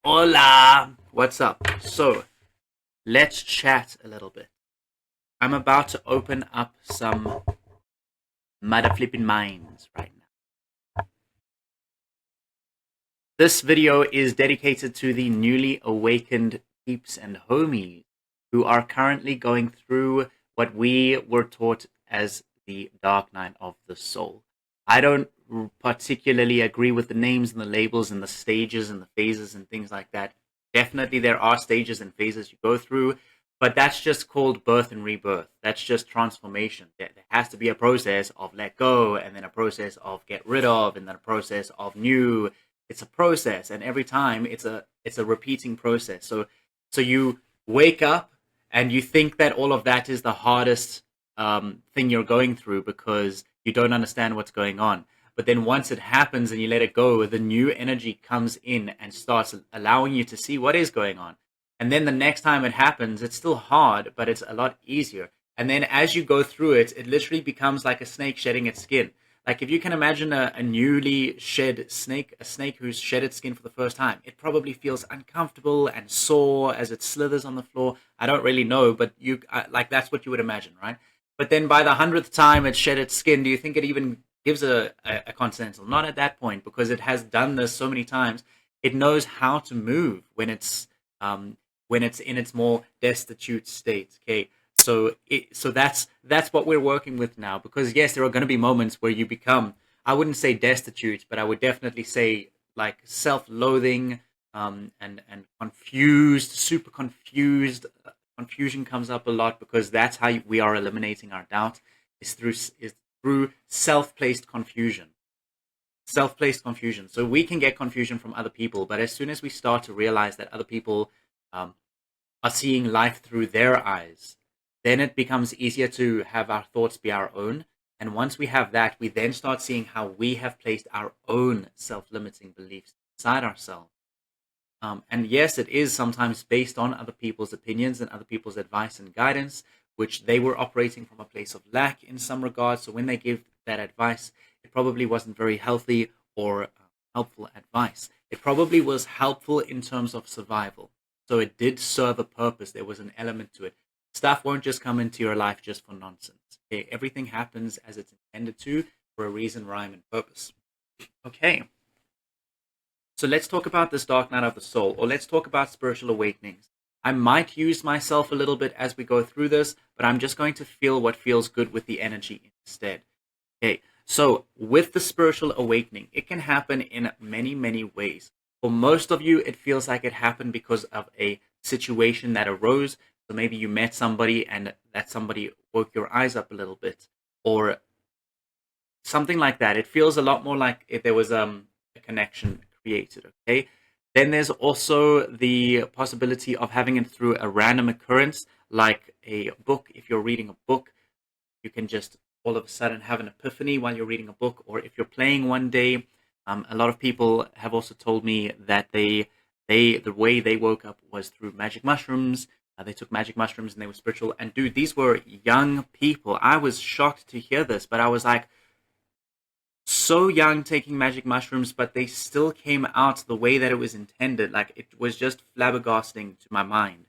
Hola! What's up? So, let's chat a little bit. I'm about to open up some mother flipping minds right now. This video is dedicated to the newly awakened peeps and homies who are currently going through what we were taught as the dark night of the soul. I don't particularly agree with the names and the labels and the stages and the phases and things like that. Definitely, there are stages and phases you go through, but that's just called birth and rebirth. That's just transformation. There has to be a process of let go, and then a process of get rid of, and then a process of new. It's a process, and every time it's a repeating process. So you wake up and you think that all of that is the hardest thing you're going through because you don't understand what's going on. But then once it happens and you let it go, the new energy comes in and starts allowing you to see what is going on. And then the next time it happens, it's still hard, but it's a lot easier. And then as you go through it, it literally becomes like a snake shedding its skin. Like if you can imagine a newly shed snake, a snake who's shed its skin for the first time, it probably feels uncomfortable and sore as it slithers on the floor. I don't really know, but you like that's what you would imagine, right? But then by the 100th time it shed its skin, do you think it even gives a continental? Not at that point, because it has done this so many times. It knows how to move um, when it's in its more destitute state. Okay, so that's what we're working with now. Because yes, there are going to be moments where you become, I wouldn't say destitute, but I would definitely say like self-loathing, and confused, super confused. Confusion comes up a lot because that's how we are eliminating our doubt is through self-placed confusion. Self-placed confusion. So we can get confusion from other people, but as soon as we start to realize that other people um, are seeing life through their eyes, then it becomes easier to have our thoughts be our own. And once we have that, we then start seeing how we have placed our own self-limiting beliefs inside ourselves. And yes, it is sometimes based on other people's opinions and other people's advice and guidance, which they were operating from a place of lack in some regards. So when they give that advice, it probably wasn't very healthy or helpful advice. It probably was helpful in terms of survival. So it did serve a purpose. There was an element to it. Stuff won't just come into your life just for nonsense. Okay, everything happens as it's intended to for a reason, rhyme, and purpose. Okay. So let's talk about this dark night of the soul, or let's talk about spiritual awakenings. I might use myself a little bit as we go through this, but I'm just going to feel what feels good with the energy instead. Okay, so with the spiritual awakening, it can happen in many, many ways. For most of you, it feels like it happened because of a situation that arose. So maybe you met somebody and that somebody woke your eyes up a little bit, or something like that. It feels a lot more like if there was a connection created. Okay. Then there's also the possibility of having it through a random occurrence, like a book. If you're reading a book, you can just all of a sudden have an epiphany while you're reading a book, or if you're playing one day. A lot of people have also told me that the way they woke up was through magic mushrooms. They took magic mushrooms and they were spiritual. And dude, these were young people. I was shocked to hear this, but I was like, so young taking magic mushrooms, but they still came out the way that it was intended. Like it was just flabbergasting to my mind.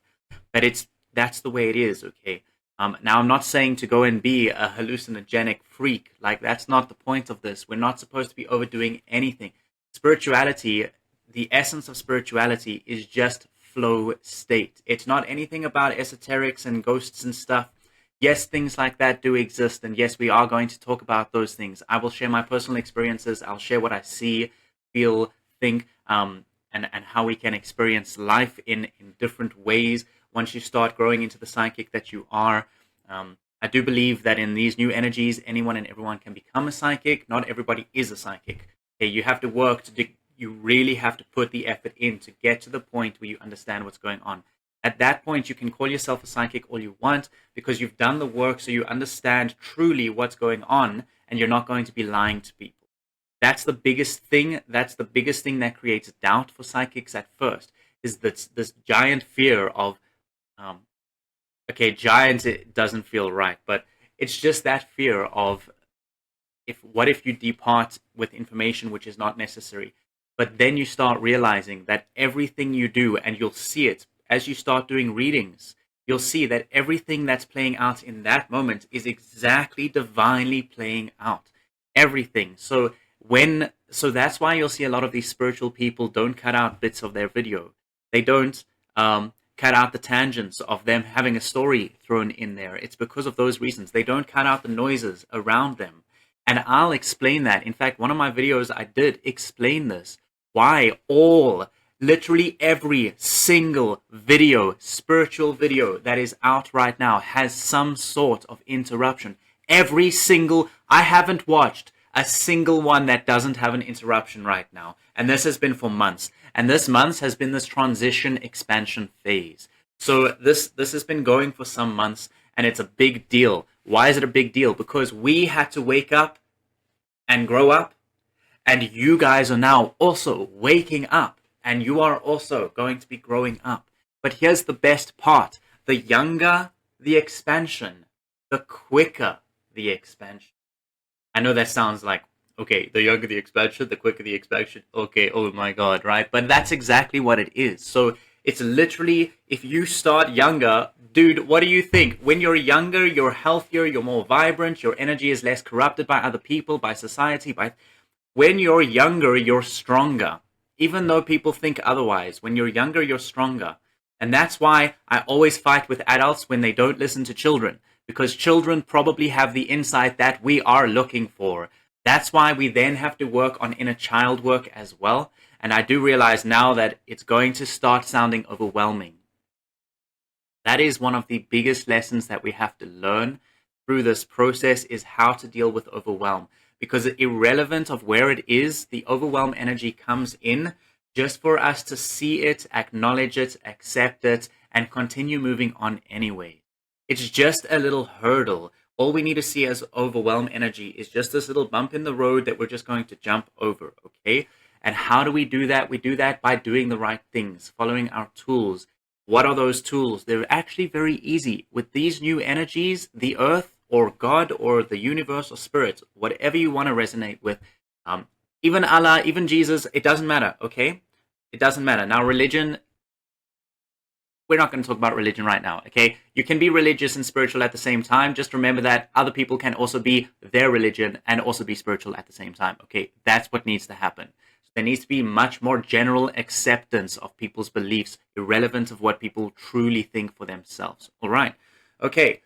But that's the way it is, okay? Now I'm not saying to go and be a hallucinogenic freak. Like that's not the point of this. We're not supposed to be overdoing anything. Spirituality, the essence of spirituality is just flow state. It's not anything about esoterics and ghosts and stuff. Yes, things like that do exist, and yes, we are going to talk about those things. I will share my personal experiences. I'll share what I see, feel, think, and how we can experience life in different ways once you start growing into the psychic that you are. I do believe that in these new energies, anyone and everyone can become a psychic. Not everybody is a psychic. Okay, you have to work to do, you really have to put the effort in to get to the point where you understand what's going on. At that point, you can call yourself a psychic all you want because you've done the work so you understand truly what's going on and you're not going to be lying to people. That's the biggest thing. That's the biggest thing that creates doubt for psychics at first is this giant fear of, um, okay, giant, it doesn't feel right, but it's just that fear of if what if you depart with information which is not necessary. But then you start realizing that everything you do, and you'll see it as you start doing readings, you'll see that everything that's playing out in that moment is exactly divinely playing out. Everything. So that's why you'll see a lot of these spiritual people don't cut out bits of their video. They don't cut out the tangents of them having a story thrown in there. It's because of those reasons. They don't cut out the noises around them. And I'll explain that. In fact, one of my videos, I did explain this. Why literally every single video, spiritual video that is out right now has some sort of interruption. Every single, I haven't watched a single one that doesn't have an interruption right now. And this has been for months. And this month has been this transition expansion phase. So this has been going for some months, and it's a big deal. Why is it a big deal? Because we had to wake up and grow up. And you guys are now also waking up, and you are also going to be growing up. But here's the best part. The younger the expansion, the quicker the expansion. I know that sounds like, okay, the younger the expansion, the quicker the expansion. Okay, oh my God, right? But that's exactly what it is. So it's literally, if you start younger, dude, what do you think? When you're younger, you're healthier, you're more vibrant, your energy is less corrupted by other people, by society, When you're younger, you're stronger. Even though people think otherwise, when you're younger, you're stronger. And that's why I always fight with adults when they don't listen to children, because children probably have the insight that we are looking for. That's why we then have to work on inner child work as well. And I do realize now that it's going to start sounding overwhelming. That is one of the biggest lessons that we have to learn through this process, is how to deal with overwhelm. Because irrelevant of where it is, the overwhelm energy comes in just for us to see it, acknowledge it, accept it, and continue moving on anyway. It's just a little hurdle. All we need to see as overwhelm energy is just this little bump in the road that we're just going to jump over, okay? And how do we do that? We do that by doing the right things, following our tools. What are those tools? They're actually very easy. With these new energies, the earth, or God, or the universe, or spirit, whatever you want to resonate with, even Allah, even Jesus, it doesn't matter, okay? It doesn't matter. Now, religion, we're not going to talk about religion right now, okay? You can be religious and spiritual at the same time. Just remember that other people can also be their religion and also be spiritual at the same time, okay? That's what needs to happen. So there needs to be much more general acceptance of people's beliefs, irrelevant of what people truly think for themselves, all right? Okay,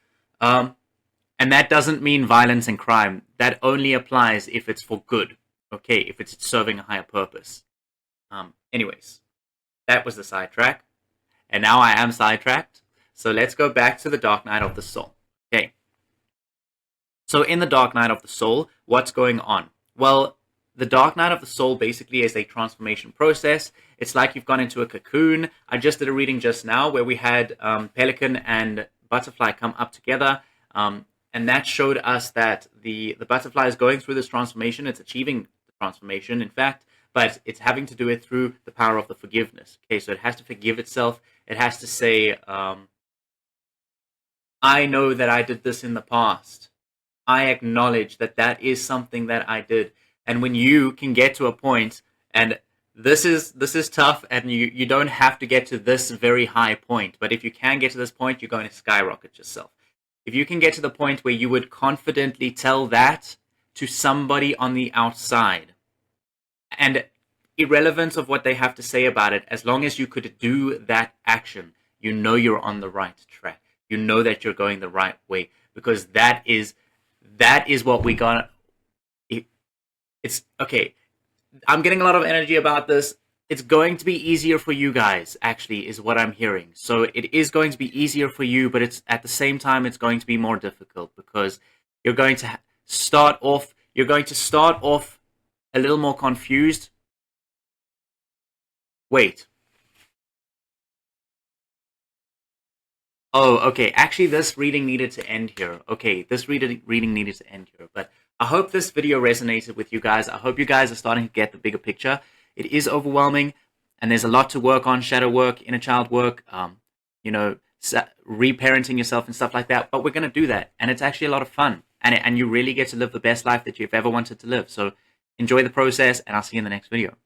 and that doesn't mean violence and crime. That only applies if it's for good, okay? If it's serving a higher purpose. Anyways, that was the sidetrack. And now I am sidetracked. So let's go back to the Dark Night of the Soul. Okay. So in the Dark Night of the Soul, what's going on? Well, the Dark Night of the Soul basically is a transformation process. It's like you've gone into a cocoon. I just did a reading just now where we had Pelican and Butterfly come up together. And that showed us that the butterfly is going through this transformation. It's achieving the transformation, in fact, but it's having to do it through the power of the forgiveness. Okay, so it has to forgive itself. It has to say, I know that I did this in the past. I acknowledge that that is something that I did. And when you can get to a point, and this is tough, and you don't have to get to this very high point, but if you can get to this point, you're going to skyrocket yourself. If you can get to the point where you would confidently tell that to somebody on the outside, and irrelevant of what they have to say about it, as long as you could do that action, you know you're on the right track. You know that you're going the right way, because that is what we got. It's okay. I'm getting a lot of energy about this. It's going to be easier for you guys, actually, is what I'm hearing. So it is going to be easier for you, but it's at the same time, it's going to be more difficult, because you're going to start off a little more confused. Wait. Oh, okay. Actually, this reading needed to end here. Okay, this reading needed to end here. But I hope this video resonated with you guys. I hope you guys are starting to get the bigger picture. It is overwhelming, and there's a lot to work on: shadow work, inner child work, reparenting yourself and stuff like that. But we're going to do that, and it's actually a lot of fun. And you really get to live the best life that you've ever wanted to live. So enjoy the process, and I'll see you in the next video.